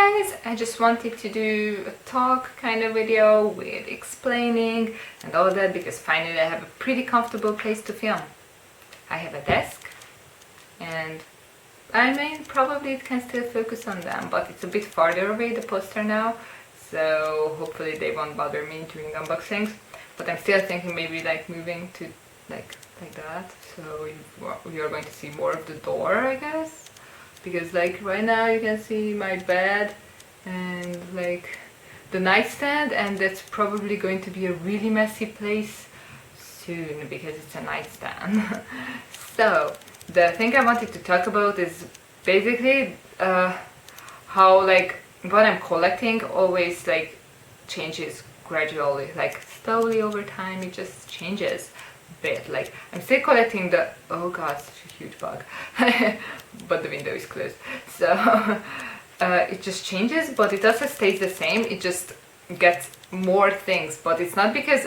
guys, I just wanted to do a talk kind of video with explaining and all that because finally I have a pretty comfortable place to film. I have a desk and I mean probably it can still focus on them, but it's a bit farther away, the poster now, so hopefully they won't bother me doing unboxings. But I'm still thinking maybe like moving to like that, so you're going to see more of the door, I guess. Because like right now you can see my bed and like the nightstand, and that's probably going to be a really messy place soon because it's a nightstand. So the thing I wanted to talk about is basically how like what I'm collecting always like changes gradually, like slowly over time it just changes a bit. Like I'm still collecting the, oh god, such a huge bug, but the window is closed, so it just changes, but it also stays the same. It just gets more things, but it's not because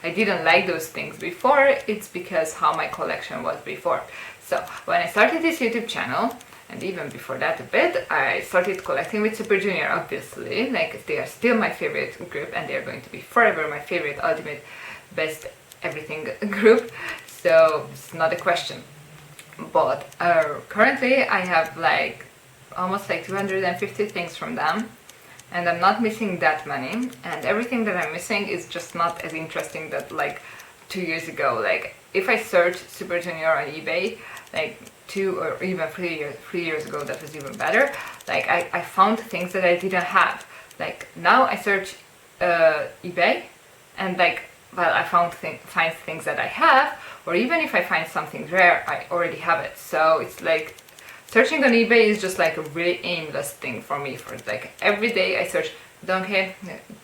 I didn't like those things before, it's because how my collection was before. So when I started this YouTube channel, and even before that a bit, I started collecting with Super Junior, obviously. Like they are still my favorite group and they are going to be forever my favorite, ultimate, best everything group, so it's not a question. But currently I have like almost like 250 things from them, and I'm not missing that many, and everything that I'm missing is just not as interesting that like 2 years ago. Like if I search Super Junior on eBay like 2 or even 3 years ago, that was even better. Like I found things that I didn't have. Like now I search eBay and like, well, I find things that I have, or even if I find something rare, I already have it. So it's like searching on eBay is just like a really aimless thing for me. For like every day I search Donkey,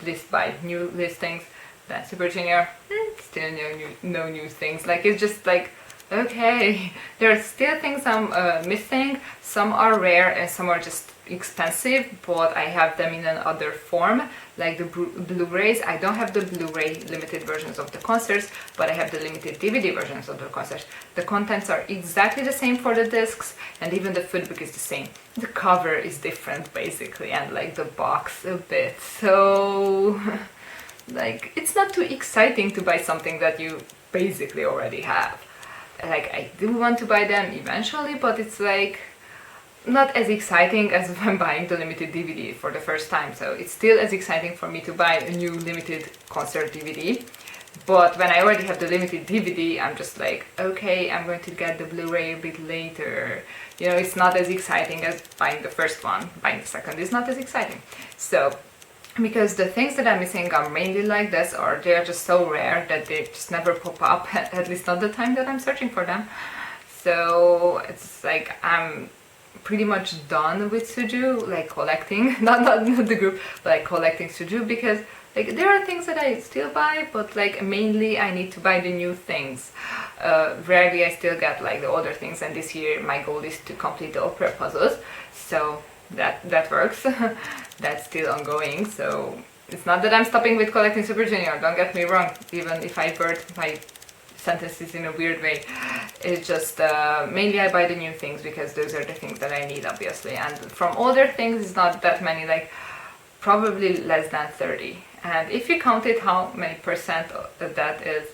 list by new listings, then Super Junior, still no new things. Like it's just like, okay, there are still things I'm missing. Some are rare and some are just expensive, but I have them in another form, like the Blu-rays. I don't have the Blu-ray limited versions of the concerts, but I have the limited DVD versions of the concerts. The contents are exactly the same for the discs, and even the footbook is the same. The cover is different basically, and like the box a bit, so like it's not too exciting to buy something that you basically already have. Like I do want to buy them eventually, but it's like not as exciting as if I'm buying the limited DVD for the first time. So it's still as exciting for me to buy a new limited concert DVD, but when I already have the limited DVD, I'm just like, okay, I'm going to get the Blu-ray a bit later. You know, it's not as exciting as buying the first one. Buying the second is not as exciting. So because the things that I'm missing are mainly like this, or they're just so rare that they just never pop up, at least not the time that I'm searching for them. So it's like I'm pretty much done with Suju, like collecting, not the group, but like collecting Suju, because like there are things that I still buy, but like mainly I need to buy the new things. Rarely I still get like the older things, and this year my goal is to complete the opera puzzles, so that works. That's still ongoing, so it's not that I'm stopping with collecting Super Junior, don't get me wrong, even if I word my sentences in a weird way. It's just mainly I buy the new things because those are the things that I need, obviously, and from older things it's not that many, like probably less than 30, and if you count it, how many percent of that is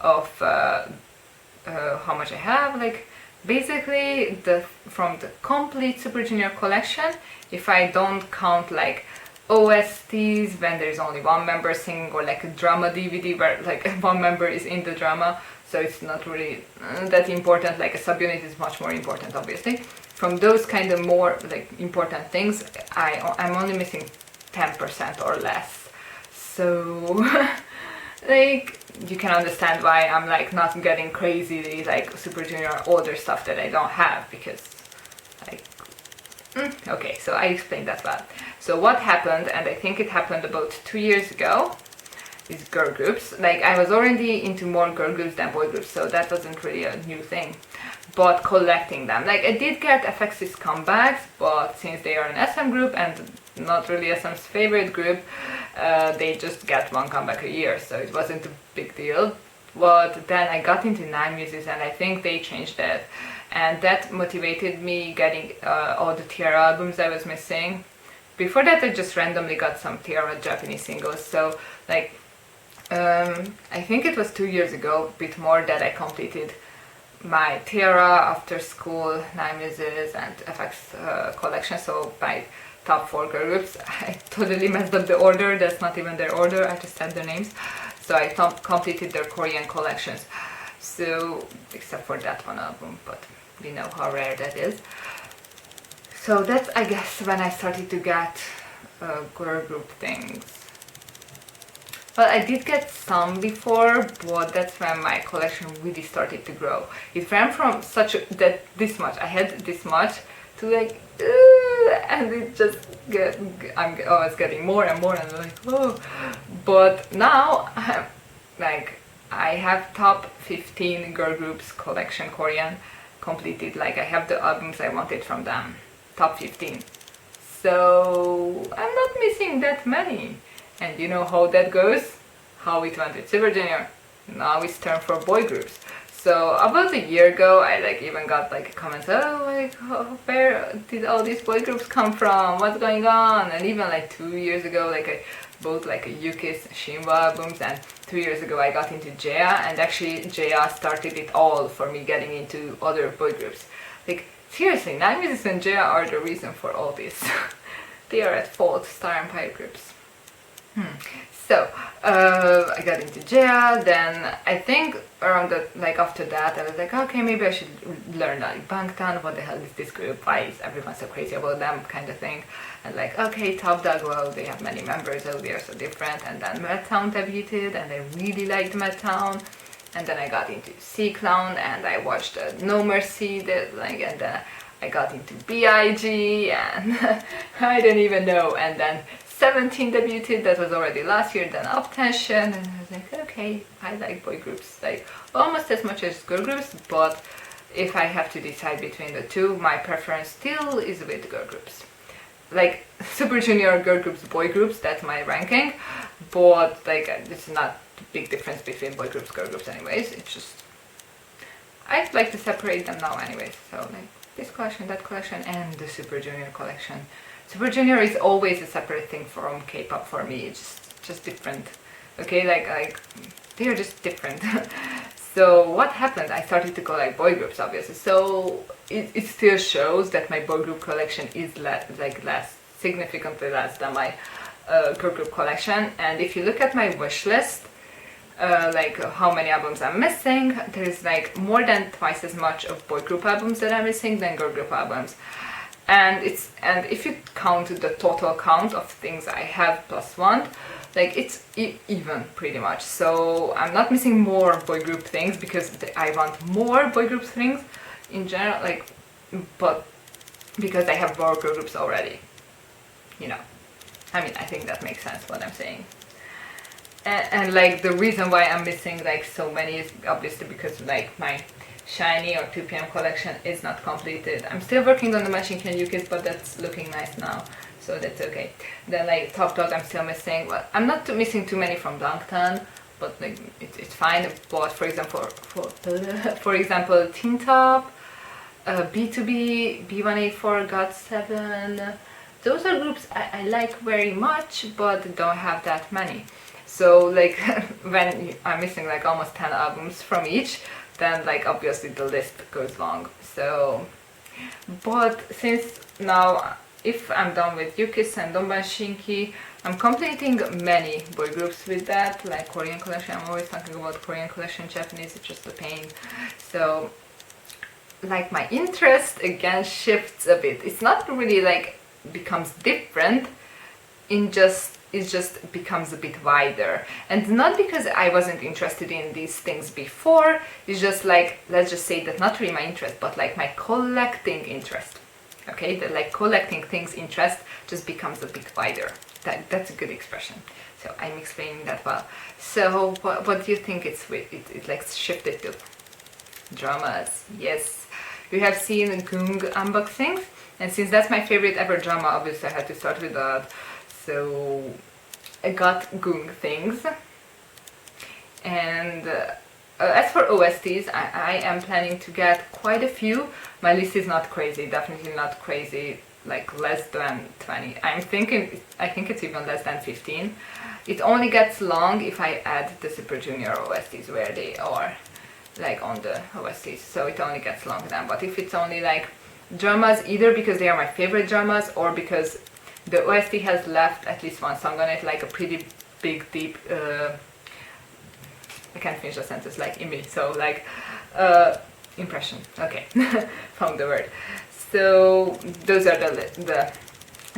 of how much I have, like basically from the complete Super Junior collection, if I don't count like OSTs when there's only one member singing, or like a drama DVD where like one member is in the drama, so it's not really that important. Like a subunit is much more important, obviously. From those kind of more like important things, I'm only missing 10% or less. So like you can understand why I'm like not getting crazy like Super Junior older stuff that I don't have, because like okay, so I explained that well. So what happened, and I think it happened about 2 years ago, is girl groups. Like I was already into more girl groups than boy groups, so that wasn't really a new thing. But collecting them, like I did get FX's comebacks, but since they are an SM group and not really SM's favorite group, they just get one comeback a year, so it wasn't a big deal. But then I got into 9music, and I think they changed that, and that motivated me getting all the T-ara albums I was missing. before that I just randomly got some T-ara Japanese singles. So like I think it was 2 years ago, a bit more, that I completed my T-ara after school 9 Muses and FX collection. So my top 4 girl groups. I totally messed up the order, that's not even their order, I just said their names. So I completed their Korean collections. So, except for that one album, but we know how rare that is. So that's, I guess, when I started to get girl group things. Well, I did get some before, but that's when my collection really started to grow. It ran from this much, I had this much, to like, and it just I was getting more and more, and I'm like, oh. But now, like, I have top 15 girl groups collection Korean completed. Like, I have the albums I wanted from them, top 15. So I'm not missing that many. And you know how that goes? How it went with Super Junior. Now it's turn for boy groups. So about a year ago, I like even got like comments, oh, like, where did all these boy groups come from? What's going on? And even like 2 years ago, like I bought like a UKiss Rainbow albums, and 2 years ago I got into J.A. and actually J.A. started it all for me getting into other boy groups. Like seriously, 9 Muses and J.A. are the reason for all this. They are at fault, Star Empire groups. So I got into J.A. Then I think around like after that I was like, okay, maybe I should learn like Bangtan. What the hell is this group? Why is everyone so crazy about them, kind of thing. And like, okay, Top Dog, well, they have many members, so they are so different. And then Madtown debuted, and I really liked Madtown. And then I got into C-Clown, and I watched No Mercy, and then I got into B.I.G. and I don't even know. And then 17 debuted, that was already last year. Then Up Tension, and I was like, okay, I like boy groups like almost as much as girl groups, but if I have to decide between the two, my preference still is with girl groups. Like Super Junior girl groups, boy groups, that's my ranking, but like it's not a big difference between boy groups, girl groups anyways. It's just I'd like to separate them now anyways. So like this collection, that collection, and the Super Junior collection. Super Junior is always a separate thing from K-pop for me. It's just different. Okay, like they are just different. So what happened? I started to collect boy groups, obviously. So it still shows that my boy group collection is significantly less than my girl group collection. And if you look at my wish list, like how many albums I'm missing, there is like more than twice as much of boy group albums that I'm missing than girl group albums. And if you count the total count of things I have plus one, like it's even pretty much. So I'm not missing more boy group things because I want more boy group things in general, like, but because I have more girl groups already, you know. I mean, I think that makes sense what I'm saying. And like the reason why I'm missing like so many is obviously because like my Shiny or 2PM collection is not completed. I'm still working on the Machine Can UKiss, but that's looking nice now, so that's okay. Then like Top Dog I'm still missing. Well, I'm not missing too many from Bangtan, but like it's fine. But for example, for example, Teen Top, B2B, B184, GOT7, those are groups I like very much, but don't have that many. So like when I'm missing like almost 10 albums from each, then like obviously the list goes long. So, but since now, if I'm done with UKiss and Donban Shinki, I'm completing many boy groups with that, like Korean collection. I'm always talking about Korean collection, Japanese, it's just a pain. So, like my interest again shifts a bit. It's not really like becomes different, it just becomes a bit wider. And not because I wasn't interested in these things before, it's just like, let's just say that not really my interest, but like my collecting interest. Okay, the like collecting things interest just becomes a bit wider. That's a good expression. So I'm explaining that well. So what do you think it's with? It like shifted to dramas. Yes, we have seen Gung unboxings, and since that's my favorite ever drama, obviously I had to start with that. So I got Gung things, and as for OSTs, I am planning to get quite a few. My list is not crazy, definitely not crazy. like less than 20. I think it's even less than 15. It only gets long if I add the Super Junior OSTs where they are like on the OSTs, so it only gets long then. But if it's only like dramas, either because they are my favorite dramas or because the OST has left at least one song on it, like a pretty big deep I can't finish the sentence, like in me, so like impression. Okay, found the word. So those are the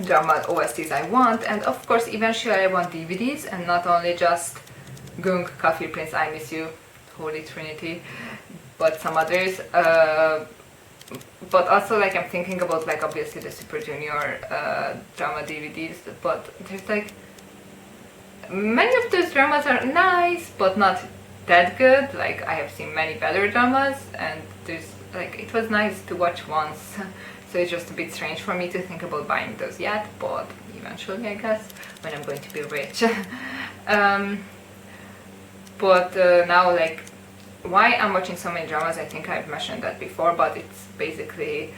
drama OSTs I want, and of course eventually I want DVDs and not only just Gung, Coffee Prince, I Miss You, Holy Trinity, but some others. But also like I'm thinking about like obviously the Super Junior drama DVDs, but there's like many of those dramas are nice but not that good. Like I have seen many better dramas, and there's like it was nice to watch once, so it's just a bit strange for me to think about buying those yet, but eventually I guess when I'm going to be rich. But now like why I'm watching so many dramas, I think I've mentioned that before, but it's basically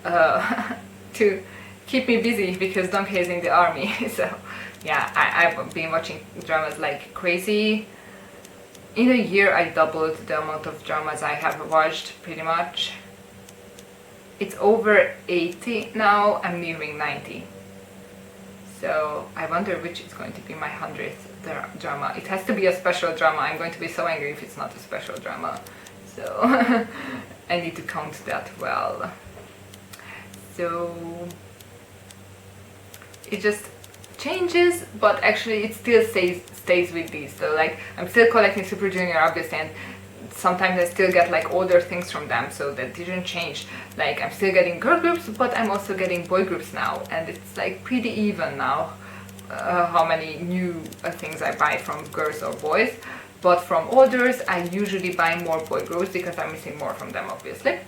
to keep me busy because Donkey is in the army. So yeah, I've been watching dramas like crazy. In a year I doubled the amount of dramas I have watched, pretty much. It's over 80 now, I'm nearing 90. So I wonder which is going to be my 100th drama. It has to be a special drama. I'm going to be so angry if it's not a special drama. So I need to count that well. So it just changes, but actually it still stays with these. So like I'm still collecting Super Junior obviously, and sometimes I still get like older things from them, so that didn't change. Like I'm still getting girl groups, but I'm also getting boy groups now, and it's like pretty even now how many new things I buy from girls or boys. But from olders I usually buy more boy groups because I'm missing more from them obviously.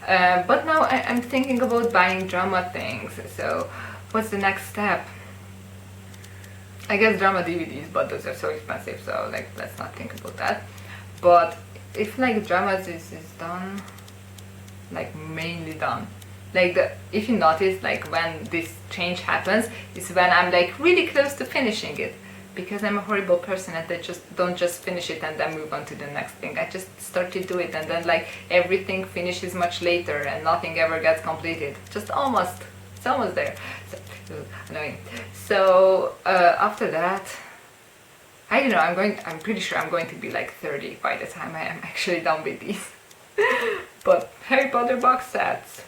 But now I'm thinking about buying drama things. So what's the next step? I guess drama DVDs, but those are so expensive, so like let's not think about that. But if like dramas is done, like mainly done, like if you notice, like when this change happens is when I'm like really close to finishing it, because I'm a horrible person and I just don't just finish it and then move on to the next thing. I just start to do it and then like everything finishes much later and nothing ever gets completed. Just almost, it's almost there. So annoying. So after that, I don't know, I'm pretty sure I'm going to be like 30 by the time I am actually done with these. But Harry Potter box sets,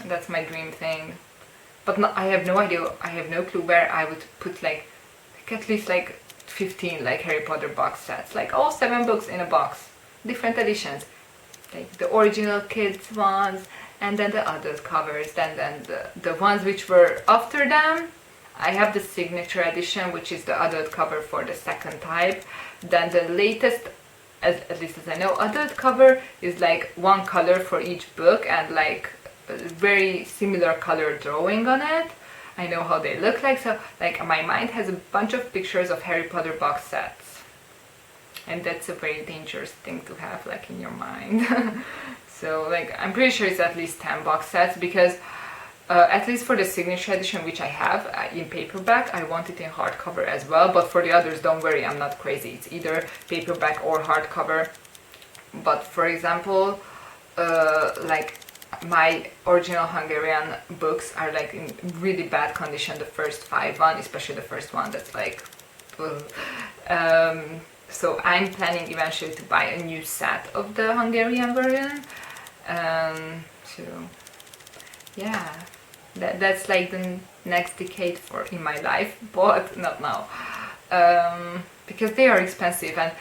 that's my dream thing. But no, I have no idea, I have no clue where I would put like at least like 15 like Harry Potter box sets, like all 7 books in a box, different editions, like the original kids ones, and then the adult covers, then the ones which were after them. I have the signature edition, which is the adult cover for the second type. Then the latest, at least as I know, adult cover is like one color for each book and like a very similar color drawing on it. I know how they look like, so like my mind has a bunch of pictures of Harry Potter box sets. And that's a very dangerous thing to have like in your mind. So like I'm pretty sure it's at least 10 box sets, because at least for the signature edition, which I have in paperback, I want it in hardcover as well. But for the others, don't worry, I'm not crazy. It's either paperback or hardcover. But for example, like my original Hungarian books are like in really bad condition. The first 5 one, especially the first one, that's like so I'm planning eventually to buy a new set of the Hungarian version. So yeah, that's like the next decade in my life, but not now, because they are expensive. And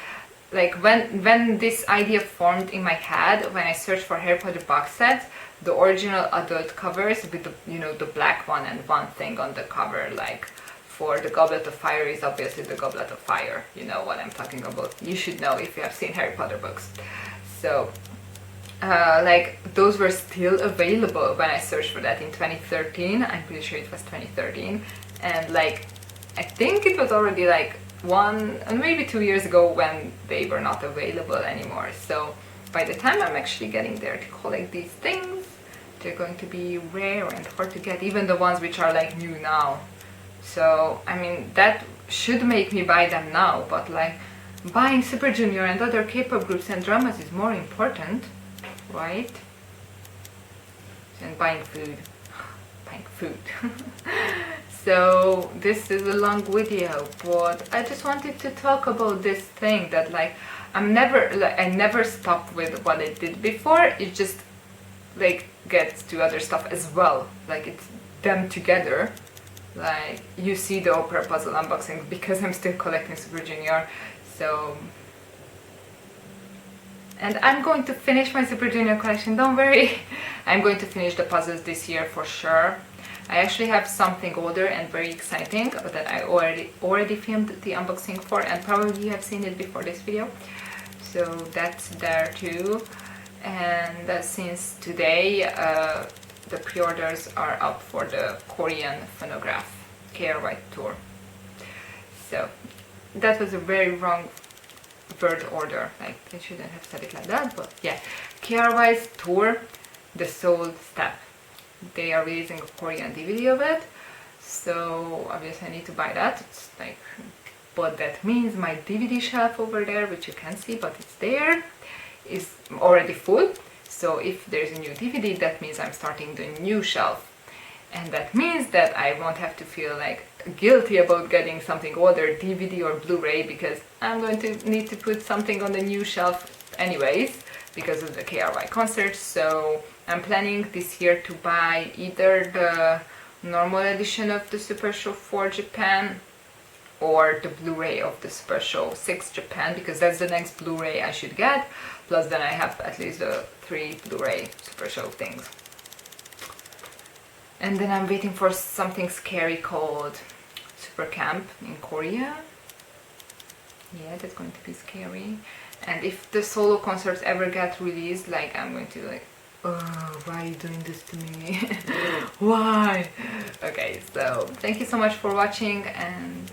like when this idea formed in my head, when I searched for Harry Potter box sets, the original adult covers with the, you know, the black one and one thing on the cover, like for the Goblet of Fire is obviously the Goblet of Fire. You know what I'm talking about. You should know if you have seen Harry Potter books. So like those were still available when I searched for that in 2013. I'm pretty sure it was 2013, and like I think it was already like 1 and maybe 2 years ago when they were not available anymore. So by the time I'm actually getting there to collect these things, they're going to be rare and hard to get, even the ones which are like new now. So I mean, that should make me buy them now, but like buying Super Junior and other K-pop groups and dramas is more important, right? And buying food. Buying food. So this is a long video, but I just wanted to talk about this thing that like I never stop with what I did before. It just like gets to other stuff as well. Like it's them together. Like you see the opera puzzle unboxing because I'm still collecting Super Junior. So, and I'm going to finish my Super Junior collection, don't worry. I'm going to finish the puzzles this year for sure. I actually have something older and very exciting that I already filmed the unboxing for, and probably you have seen it before this video. So that's there too. And since today the pre-orders are up for the Korean phonograph T-ara tour. So that was a very wrong word order, like I shouldn't have said it like that, but yeah, T-ara's tour, The Soul Step. They are releasing a Korean DVD of it, so obviously I need to buy that. It's like, but that means my DVD shelf over there, which you can't see but it's there, is already full. So if there's a new DVD, that means I'm starting the new shelf, and that means that I won't have to feel like guilty about getting something older, DVD or Blu-ray, because I'm going to need to put something on the new shelf anyways because of the T-ara concert. So I'm planning this year to buy either the normal edition of the Super Show 4 Japan or the Blu-ray of the Super Show 6 Japan, because that's the next Blu-ray I should get, plus then I have at least the 3 Blu-ray Super Show things. And then I'm waiting for something scary called Super Camp in Korea. Yeah, that's going to be scary. And if the solo concerts ever get released, like I'm going to like, oh, why are you doing this to me? Why? Okay, so thank you so much for watching, and